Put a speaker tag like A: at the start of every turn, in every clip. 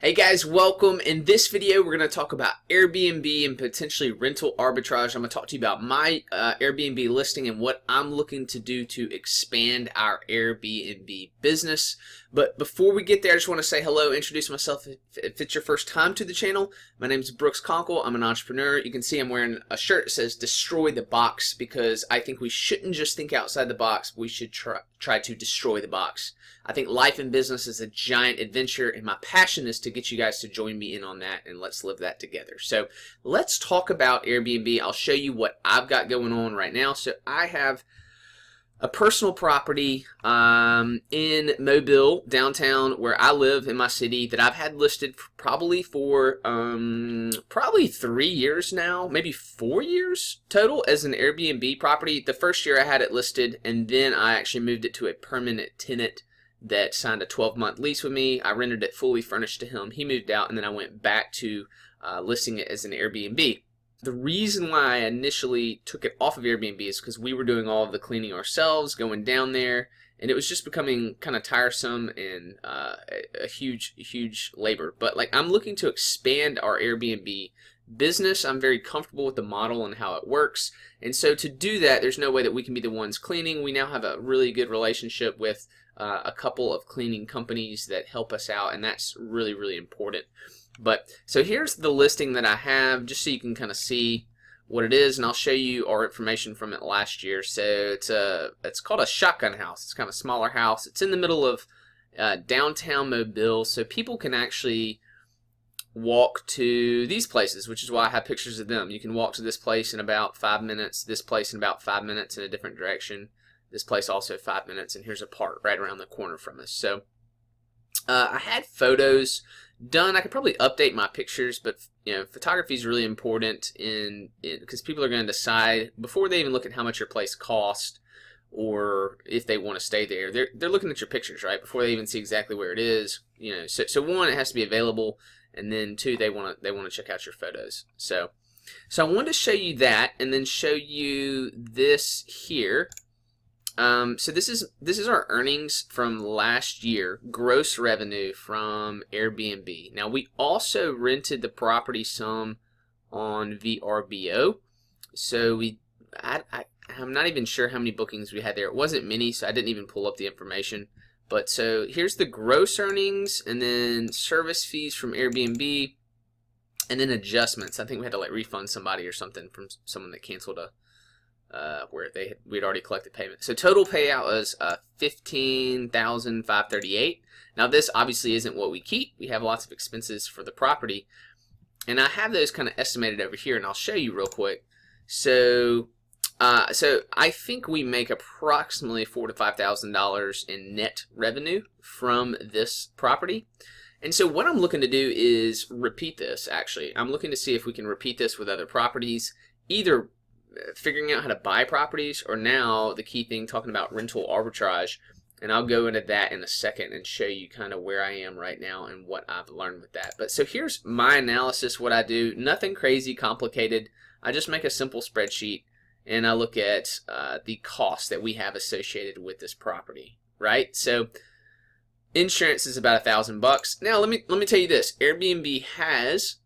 A: Hey guys, welcome. In this video, we're going to talk about Airbnb and potentially rental arbitrage. I'm going to talk to you about my Airbnb listing and what I'm looking to do to expand our Airbnb business. But before we get there, I just want to say hello, introduce myself if it's your first time to the channel. My name is Brooks Conkle. I'm an entrepreneur. You can see I'm wearing a shirt that says destroy the box because I think we shouldn't just think outside the box. We should try to destroy the box. I think life and business is a giant adventure, and my passion is to get you guys to join me in on that, and let's live that together. So let's talk about Airbnb. I'll show you what I've got going on right now. So I have a personal property in Mobile, downtown, where I live in my city, that I've had listed probably for 3 years now, maybe 4 years total as an Airbnb property. The first year I had it listed, and then I actually moved it to a permanent tenant that signed a 12-month lease with me. I rented it fully furnished to him. He moved out, and then I went back to listing it as an Airbnb. The reason why I initially took it off of Airbnb is because we were doing all of the cleaning ourselves, going down there, and it was just becoming kind of tiresome and a huge labor. But like, I'm looking to expand our Airbnb business. I'm very comfortable with the model and how it works, and so to do that, there's no way that we can be the ones cleaning. We now have a really good relationship with a couple of cleaning companies that help us out, and that's really important. But so here's the listing that I have, just so you can kind of see what it is, and I'll show you our information from it last year. So it's called a shotgun house. It's kind of a smaller house. It's in the middle of downtown Mobile, so people can actually walk to these places, which is why I have pictures of them. You can walk to this place in about 5 minutes, this place in about 5 minutes in a different direction, this place also 5 minutes, and here's a park right around the corner from us. So I had photos done. I could probably update my pictures, but you know, photography is really important because people are going to decide before they even look at how much your place cost or if they want to stay there. They're looking at your pictures, right, before they even see exactly where it is. You know, so one, it has to be available, and then two, they want to check out your photos. So I wanted to show you that, and then show you this here. So this is our earnings from last year, gross revenue from Airbnb. Now, we also rented the property some on VRBO, so I'm not even sure how many bookings we had there. It wasn't many, so I didn't even pull up the information. But so here's the gross earnings, and then service fees from Airbnb, and then adjustments. I think we had to like refund somebody or something from someone that canceled where we'd already collected payment. So total payout was $15,538. Now this obviously isn't what we keep. We have lots of expenses for the property, and I have those kind of estimated over here, and I'll show you real quick. So I think we make approximately $4,000 to $5,000 in net revenue from this property. And so what I'm looking to do is repeat this. Actually, I'm looking to see if we can repeat this with other properties, either figuring out how to buy properties, or now the key thing, talking about rental arbitrage. And I'll go into that in a second and show you kind of where I am right now and what I've learned with that. But so here's my analysis, what I do. Nothing crazy complicated. I just make a simple spreadsheet, and I look at the cost that we have associated with this property, right? So insurance is about $1,000. Now let me tell you this. Airbnb has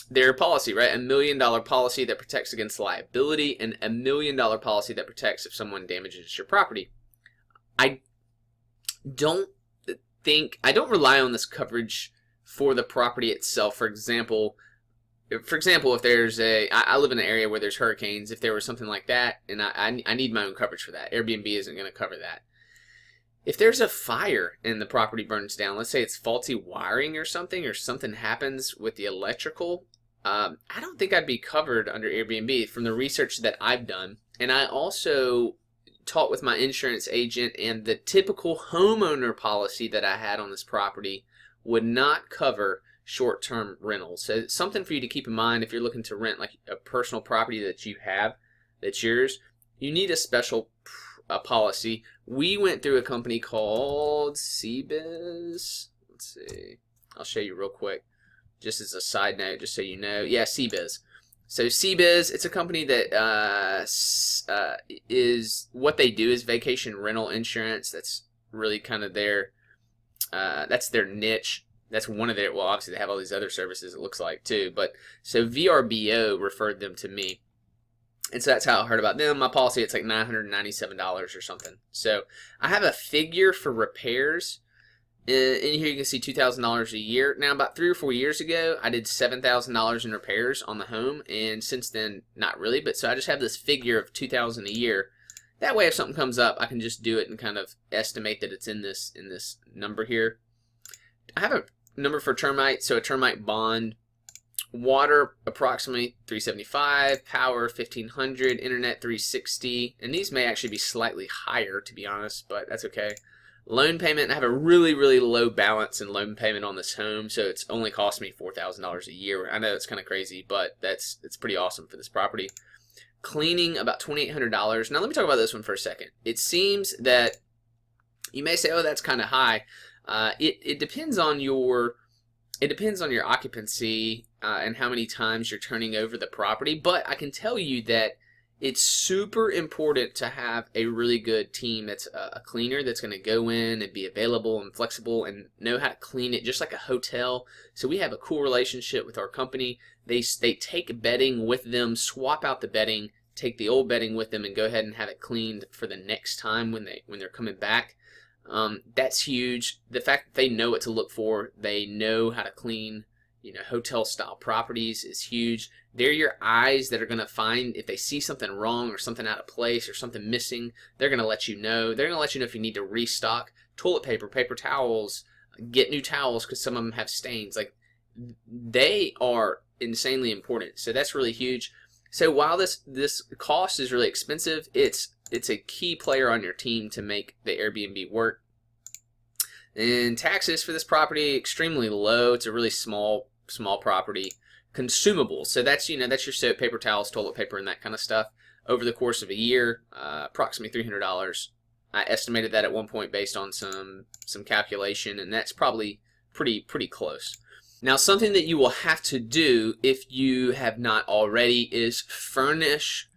A: their policy, right? $1 million policy that protects against liability, and $1 million policy that protects if someone damages your property. I don't rely on this coverage for the property itself. For example, if there's I live in an area where there's hurricanes. If there was something like that, and I need my own coverage for that, Airbnb isn't going to cover that. If there's a fire and the property burns down, let's say it's faulty wiring or something happens with the electrical, I don't think I'd be covered under Airbnb from the research that I've done. And I also talked with my insurance agent, and the typical homeowner policy that I had on this property would not cover short-term rentals. So it's something for you to keep in mind if you're looking to rent like a personal property that you have, that's yours. You need a special policy. We went through a company called CBiz. Let's see. I'll show you real quick, just as a side note, just so you know. Yeah, CBiz. So CBiz, it's a company that is, what they do is vacation rental insurance. That's really kind of that's their niche. That's one of their, well, obviously they have all these other services, it looks like, too. But so VRBO referred them to me. And so that's how I heard about them. My policy, it's like $997 or something. So I have a figure for repairs. In here you can see $2,000 a year. Now, about 3 or 4 years ago, I did $7,000 in repairs on the home. And since then, not really. But so I just have this figure of $2,000 a year. That way, if something comes up, I can just do it and kind of estimate that it's in this number here. I have a number for termite. So a termite bond. Water approximately $375, power $1,500, internet $360, and these may actually be slightly higher, to be honest, but that's okay. Loan payment, I have a really low balance in loan payment on this home, so it's only cost me $4,000 a year. I know it's kind of crazy, but it's pretty awesome for this property. Cleaning about $2,800. Now let me talk about this one for a second. It seems that you may say, oh, that's kind of high. It depends on your occupancy and how many times you're turning over the property, but I can tell you that it's super important to have a really good team that's a cleaner that's going to go in and be available and flexible and know how to clean it, just like a hotel. So we have a cool relationship with our company. They take bedding with them, swap out the bedding, take the old bedding with them, and go ahead and have it cleaned for the next time when they're coming back. That's huge. The fact that they know what to look for, they know how to clean, hotel style properties is huge. They're your eyes that are going to find if they see something wrong or something out of place or something missing. They're going to let you know. They're going to let you know if you need to restock toilet paper, paper towels, get new towels because some of them have stains. Like, they are insanely important. So that's really huge. So while this cost is really expensive, it's a key player on your team to make the Airbnb work. And taxes for this property, extremely low. It's a really small property. Consumables, so that's your soap, paper towels, toilet paper, and that kind of stuff. Over the course of a year, approximately $300. I estimated that at one point based on some calculation, and that's probably pretty close. Now, something that you will have to do if you have not already is furnish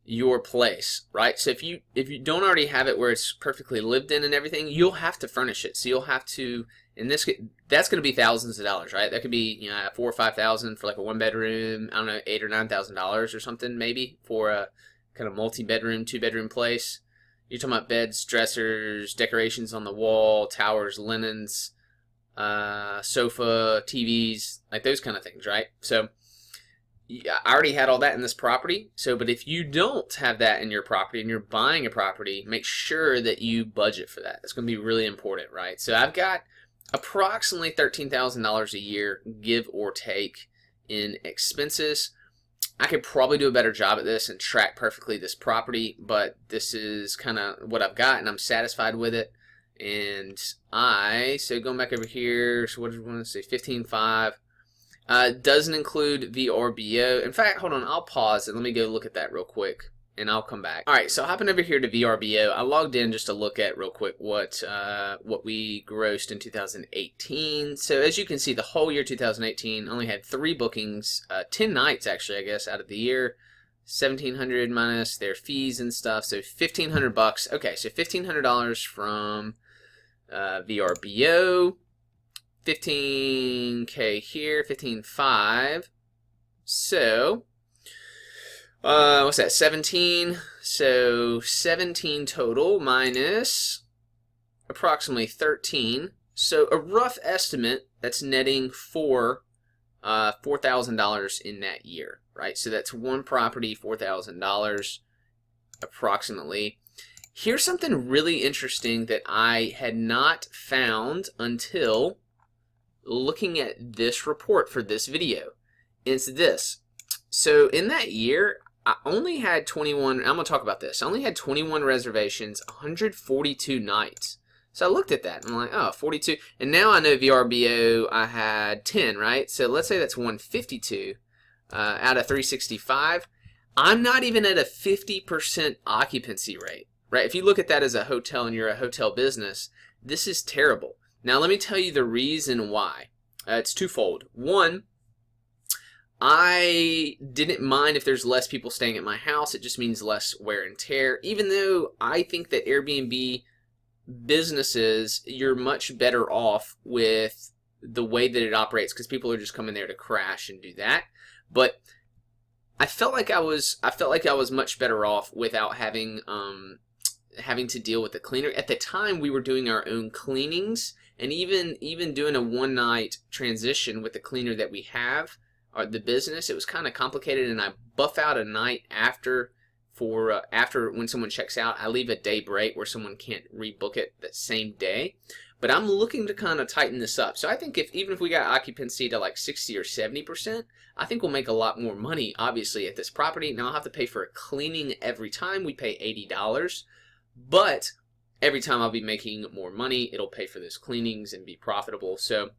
A: your place, right? So if you don't already have it where it's perfectly lived in and everything, you'll have to furnish it. So you'll have to, that's going to be thousands of dollars, right? That could be $4,000 or $5,000 for like a 1-bedroom. I don't know, $8,000 or $9,000 or something maybe for a kind of multi-bedroom, 2-bedroom place. You're talking about beds, dressers, decorations on the wall, towers, linens, sofa, TVs, like those kind of things, right? So yeah, I already had all that in this property. But if you don't have that in your property and you're buying a property, make sure that you budget for that. It's going to be really important, right? So I've got approximately $13,000 a year, give or take, in expenses. I could probably do a better job at this and track perfectly this property, but this is kind of what I've got, and I'm satisfied with it. And so going back over here, so what did we want to say, 15.5. Doesn't include VRBO. In fact, hold on, I'll pause and let me go look at that real quick, and I'll come back. All right, so hopping over here to VRBO, I logged in just to look at real quick what we grossed in 2018. So as you can see, the whole year 2018 only had 3 bookings, 10 nights actually, I guess, out of the year. 1,700 minus their fees and stuff, so $1,500. Okay, so $1,500 from VRBO. 15K here, 15.5. So, what's that? 17. So 17 total minus approximately 13. So a rough estimate that's netting for $4,000 in that year, right? So that's one property, $4,000 approximately. Here's something really interesting that I had not found until looking at this report for this video. It's this. So in that year, I only had 21, I'm going to talk about this. I only had 21 reservations, 142 nights. So I looked at that and I'm like, oh, 42. And now I know VRBO, I had 10, right? So let's say that's 152 out of 365. I'm not even at a 50% occupancy rate, right? If you look at that as a hotel and you're a hotel business, this is terrible. Now, let me tell you the reason why. It's twofold. One, I didn't mind if there's less people staying at my house. It just means less wear and tear. Even though I think that Airbnb businesses, you're much better off with the way that it operates, because people are just coming there to crash and do that. But I felt like I was much better off without having to deal with the cleaner. At the time, we were doing our own cleanings, and even doing a one-night transition with the cleaner that we have, or the business, it was kind of complicated. And I buff out a night after when someone checks out. I leave a day break where someone can't rebook it that same day. But I'm looking to kind of tighten this up. So I think even if we got occupancy to like 60 or 70%, I think we'll make a lot more money, obviously, at this property. Now I'll have to pay for a cleaning every time. We pay $80. But every time I'll be making more money, it'll pay for those cleanings and be profitable. So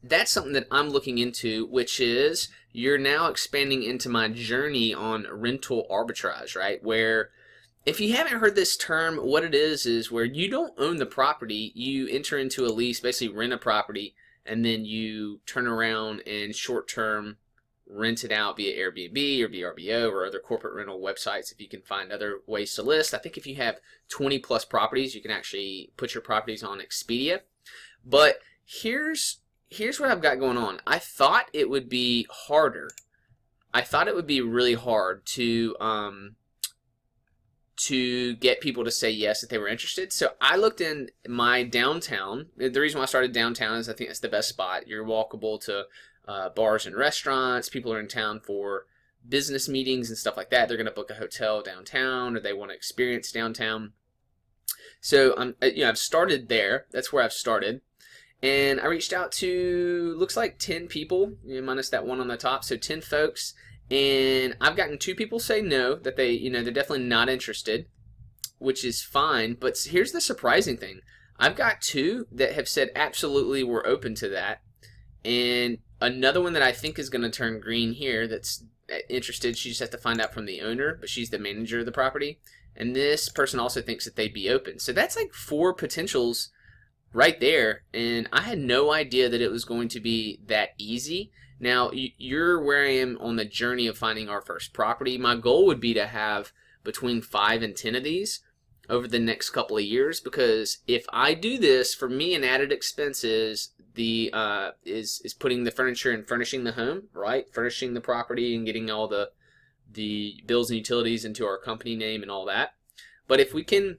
A: that's something that I'm looking into, which is you're now expanding into my journey on rental arbitrage, right? Where, if you haven't heard this term, what it is where you don't own the property, you enter into a lease, basically rent a property, and then you turn around and short-term rent it out via Airbnb or VRBO or other corporate rental websites if you can find other ways to list. I think if you have 20 plus properties, you can actually put your properties on Expedia. But here's what I've got going on. I thought it would be harder. I thought it would be really hard to get people to say yes if they were interested. So I looked in my downtown. The reason why I started downtown is I think it's the best spot. You're walkable to bars and restaurants. People are in town for business meetings and stuff like that. They're going to book a hotel downtown, or they want to experience downtown. So I've started there. That's where I've started. And I reached out to, looks like 10 people, minus that one on the top, so 10 folks. And I've gotten 2 people say no, that they're definitely not interested, which is fine. But here's the surprising thing. I've got 2 that have said absolutely we're open to that. And another one that I think is going to turn green here that's interested, she just has to find out from the owner, but she's the manager of the property. And this person also thinks that they'd be open. So that's like 4 potentials right there. And I had no idea that it was going to be that easy. Now, you're where I am on the journey of finding our first property. My goal would be to have between 5 and 10 of these over the next couple of years, because if I do this, for me, an added expense is is putting the furniture and furnishing the home, right? Furnishing the property and getting all the bills and utilities into our company name and all that. But if we can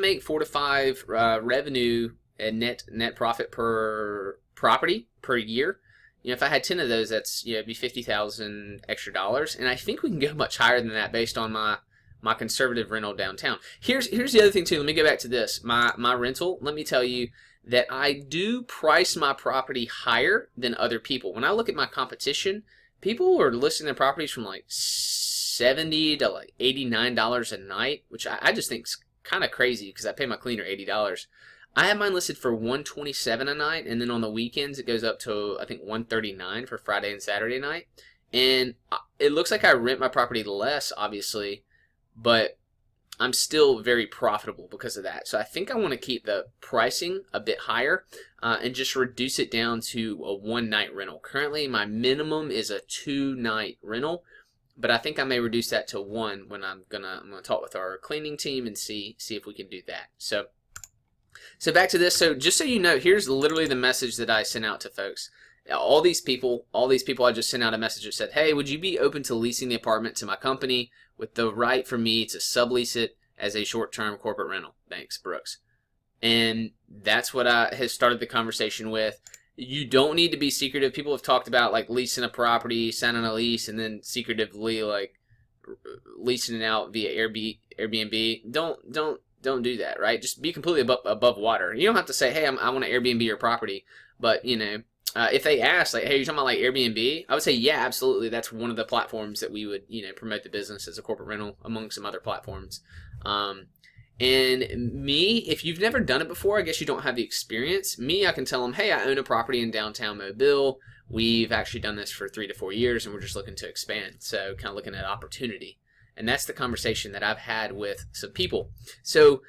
A: make 4 to 5 revenue and net profit per property per year, if I had 10 of those, that's it'd be $50,000 extra dollars, and I think we can go much higher than that based on my conservative rental downtown. Here's the other thing too. Let me go back to this. My rental. Let me tell you that I do price my property higher than other people. When I look at my competition, people are listing their properties from like $70 to like $89 a night, which I just think is kind of crazy because I pay my cleaner $80. I have mine listed for $127 a night, and then on the weekends it goes up to I think $139 for Friday and Saturday night. And it looks like I rent my property less, obviously, but I'm still very profitable because of that. So I think I want to keep the pricing a bit higher and just reduce it down to a 1-night rental. Currently, my minimum is a 2-night rental, but I think I may reduce that to 1 when I'm gonna talk with our cleaning team and see if we can do that. So back to this. So just so you know, here's literally the message that I sent out to folks. All these people I just sent out a message that said, hey, would you be open to leasing the apartment to my company with the right for me to sublease it as a short-term corporate rental? Thanks, Brooks. And that's what I have started the conversation with. You don't need to be secretive. People have talked about like leasing a property, signing a lease, and then secretively like leasing it out via Airbnb. Don't do that, right? Just be completely above water. You don't have to say, hey, I want to Airbnb your property. But, if they ask, like, hey, you're talking about like Airbnb, I would say, yeah, absolutely. That's one of the platforms that we would, promote the business as a corporate rental among some other platforms. And me, if you've never done it before, I guess you don't have the experience. Me, I can tell them, hey, I own a property in downtown Mobile. We've actually done this for 3 to 4 years, and we're just looking to expand. So kind of looking at opportunity. And that's the conversation that I've had with some people. So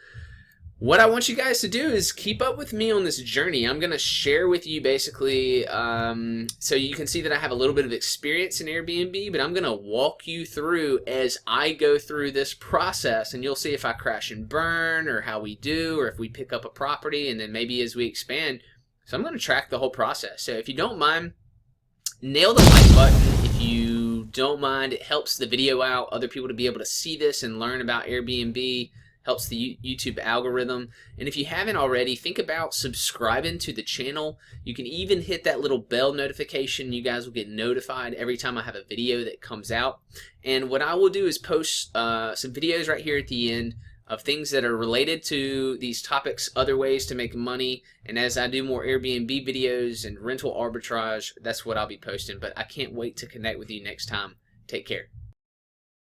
A: what I want you guys to do is keep up with me on this journey. I'm going to share with you basically, so you can see that I have a little bit of experience in Airbnb, but I'm going to walk you through as I go through this process, and you'll see if I crash and burn or how we do, or if we pick up a property, and then maybe as we expand, So I'm going to track the whole process. So if you don't mind, nail the like button. If you don't mind, it helps the video out, other people to be able to see this and learn about Airbnb, helps the YouTube algorithm. And if you haven't already, think about subscribing to the channel. You can even hit that little bell notification. You guys will get notified every time I have a video that comes out. And what I will do is post some videos right here at the end of things that are related to these topics, other ways to make money. And as I do more Airbnb videos and rental arbitrage, that's what I'll be posting. But I can't wait to connect with you next time. Take care.